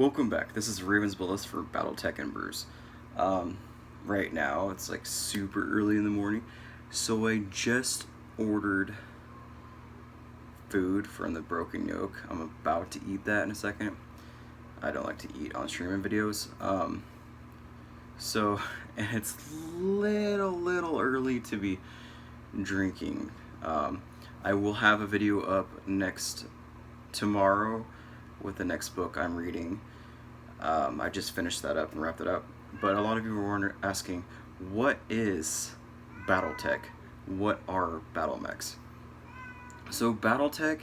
Welcome back. This is Raven's Bliss for Battletech and Brews. Right now, it's like super early in the morning, so I just ordered food from the Broken Yoke. I'm about to eat that in a second. I don't like to eat on streaming videos. So, and it's little early to be drinking. I will have a video up tomorrow with the next book I'm reading. I just finished that up and wrapped it up. But a lot of you were asking, what is Battletech? What are battle mechs? So Battletech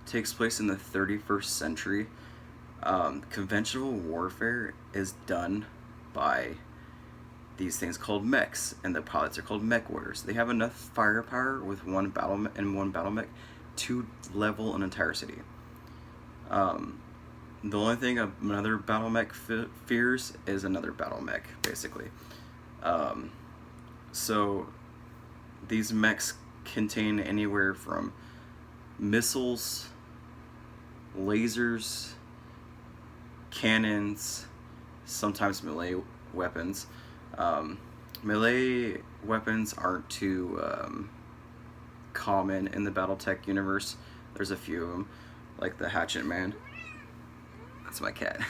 takes place in the 31st century. Conventional warfare is done by these things called mechs, and the pilots are called mech warriors. They have enough firepower with one battle mech to level an entire city. The only thing another battle mech fears is another battle mech, basically. So these mechs contain anywhere from missiles, lasers, cannons, sometimes melee weapons. Melee weapons aren't too common in the Battletech universe. There's a few of them, like the Hatchet Man. That's my cat.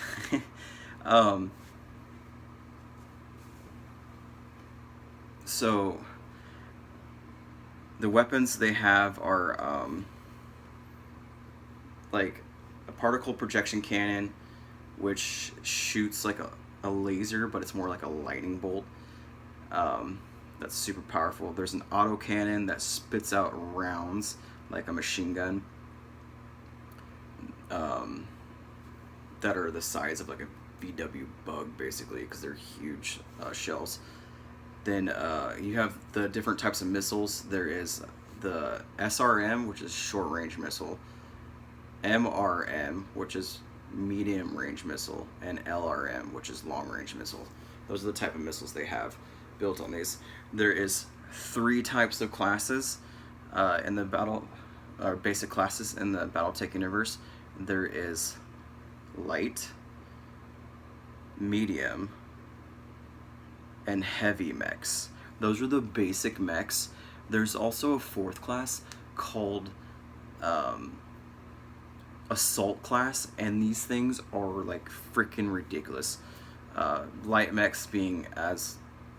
So the weapons they have are like a particle projection cannon, which shoots like a laser, but it's more like a lightning bolt. That's super powerful. There's an auto cannon that spits out rounds like a machine gun. That are the size of like a VW bug, basically, because they're huge shells. Then you have the different types of missiles. There is the SRM, which is short range missile, MRM, which is medium range missile, and LRM, which is long range missile. Those are the type of missiles they have built on these. There is 3 types of classes in the basic classes in the Battletech universe. There is light, medium, and heavy mechs. Those are the basic mechs. There's also a 4th class called assault class, and these things are like freaking ridiculous. Light mechs being as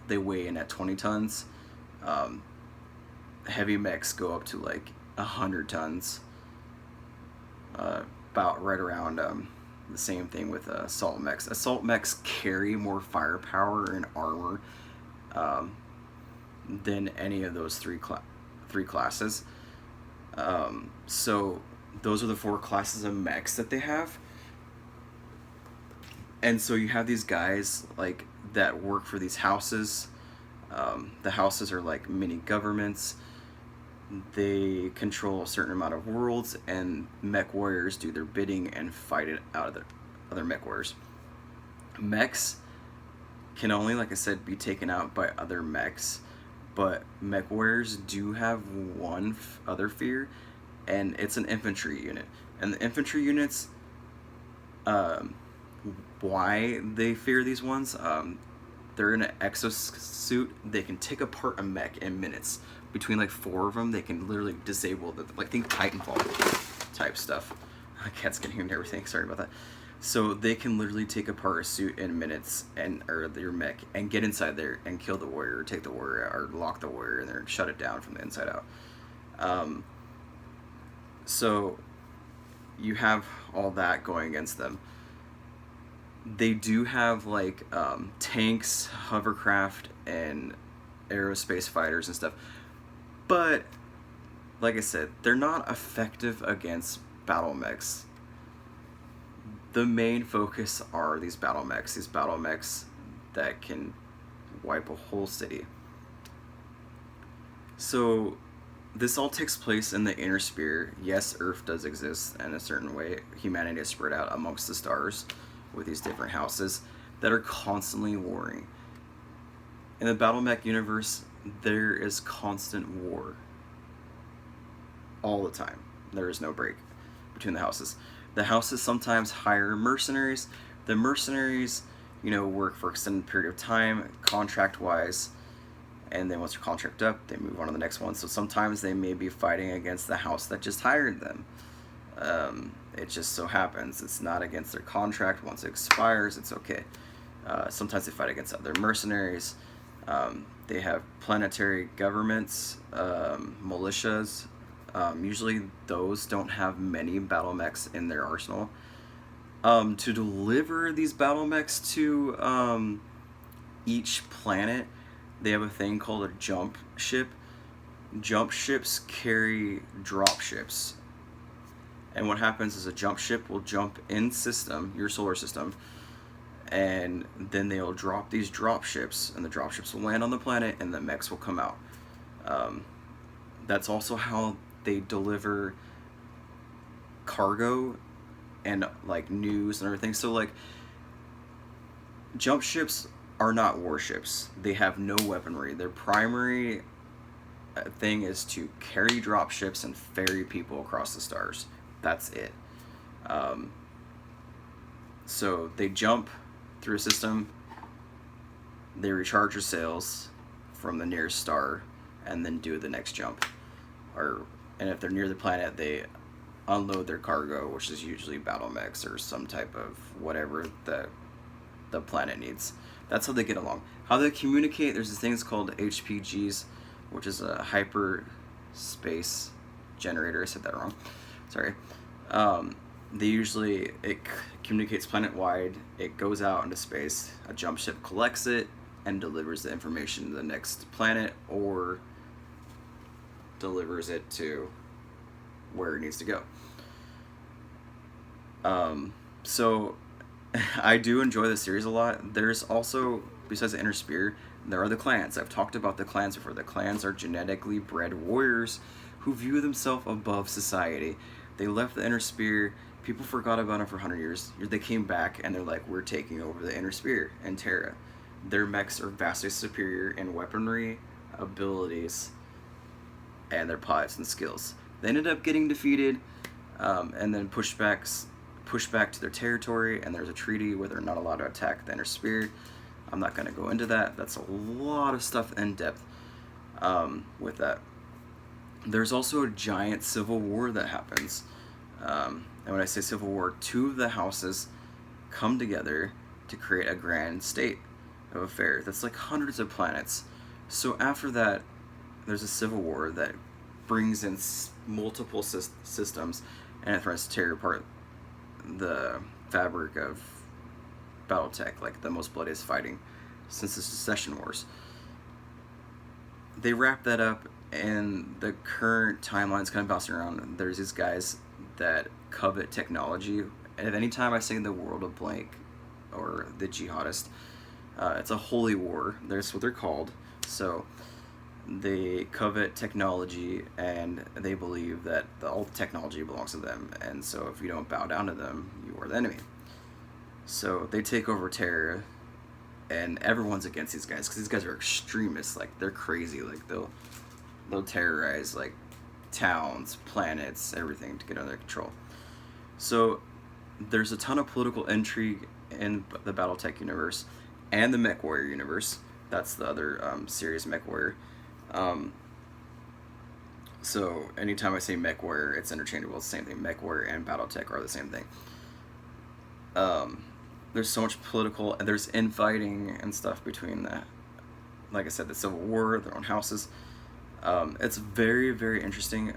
they weigh in at 20 tons. Heavy mechs go up to like 100 tons. About right around the same thing with assault mechs. Assault mechs carry more firepower and armor than any of those three classes. So those are the 4 classes of mechs that they have. And so you have these guys like that work for these houses. The houses are like mini governments. They control a certain amount of worlds, and mech warriors do their bidding and fight it out of the other mech warriors. Mechs can only, like I said, be taken out by other mechs, but mech warriors do have one other fear, and it's an infantry unit. And the infantry units, why they fear these ones, they're in an exosuit. They can take apart a mech in minutes. Between like 4 of them, they can literally disable the, like, think Titanfall type stuff. My cat's getting here and everything, sorry about that. So they can literally take apart a suit in minutes, or your mech, and get inside there and kill the warrior, or take the warrior, or lock the warrior in there and shut it down from the inside out. So you have all that going against them. They do have like tanks, hovercraft, and aerospace fighters and stuff. But, like I said, they're not effective against battle mechs. The main focus are these battle mechs that can wipe a whole city. So, this all takes place in the inner sphere. Yes, Earth does exist in a certain way. Humanity is spread out amongst the stars with these different houses that are constantly warring. In the battle mech universe, there is constant war all the time. There is no break between the houses. The houses sometimes hire mercenaries The mercenaries, you know, work for extended period of time, contract-wise, and then once your contract up, they move on to the next one. So sometimes they may be fighting against the house that just hired them. It just so happens it's not against their contract. Once it expires, it's okay. Sometimes they fight against other mercenaries. They have planetary governments, militias. Usually those don't have many battle mechs in their arsenal. To deliver these battle mechs to each planet, they have a thing called a jump ship. Jump ships carry drop ships. And what happens is a jump ship will jump in system, your solar system, and then they'll drop these drop ships, and the drop ships will land on the planet, and the mechs will come out. That's also how they deliver cargo and like news and everything. So like, jump ships are not warships. They have no weaponry. Their primary thing is to carry drop ships and ferry people across the stars. That's it. So they jump through a system, they recharge their sails from the nearest star, and then do the next jump. And if they're near the planet, they unload their cargo, which is usually battle mechs or some type of whatever the planet needs. That's how they get along. How they communicate, there's these things called HPGs, which is a hyperspace generator. I said that wrong. Sorry. It communicates planet-wide. It goes out into space. A jump ship collects it and delivers the information to the next planet, or delivers it to where it needs to go. So I do enjoy this series a lot. There's also, besides the Inner Spear, there are the clans. I've talked about the clans before. The clans are genetically bred warriors who view themselves above society. They left the Inner Spear. People forgot about them for 100 years. They came back and they're like, we're taking over the Inner Spear and Terra. Their mechs are vastly superior in weaponry, abilities, and their pilots and skills. They ended up getting defeated and then pushed back to their territory, and there's a treaty where they're not allowed to attack the Inner Spear. I'm not going to go into that. That's a lot of stuff in depth with that. There's also a giant civil war that happens. And when I say civil war, two of the houses come together to create a grand state of affairs. That's like hundreds of planets. So after that, there's a civil war that brings in multiple systems, and it threatens to tear apart the fabric of Battletech, like the most bloodiest fighting since the Secession Wars. They wrap that up, and the current timeline's kind of bouncing around. There's these guys that covet technology, and at any time I say the world of blank or the jihadist, it's a holy war. That's what they're called. So they covet technology, and they believe that all the technology belongs to them, and so if you don't bow down to them, you are the enemy. So they take over Terra, and everyone's against these guys because these guys are extremists. Like, they're crazy. Like, they'll terrorize like towns, planets, everything to get under their control. So there's a ton of political intrigue in the Battletech universe and the Mech Warrior universe. That's the other series, Mech Warrior. So anytime I say Mech Warrior, it's interchangeable. It's the same thing. Mech Warrior and Battletech are the same thing. There's so much political, and there's infighting and stuff between the, like I said, the Civil War, their own houses. It's very, very interesting.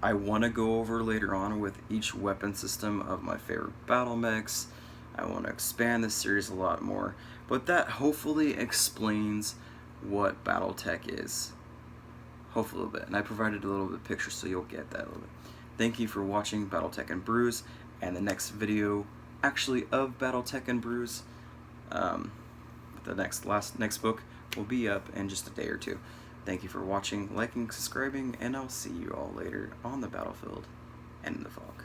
I want to go over later on with each weapon system of my favorite battle mechs. I want to expand this series a lot more, but that hopefully explains what Battletech is. Hopefully a little bit, and I provided a little bit of picture so you'll get that a little bit. Thank you for watching Battletech and Brews, and the next video actually of Battletech and Brews, the next book will be up in just a day or two. Thank you for watching, liking, subscribing, and I'll see you all later on the battlefield and in the fog.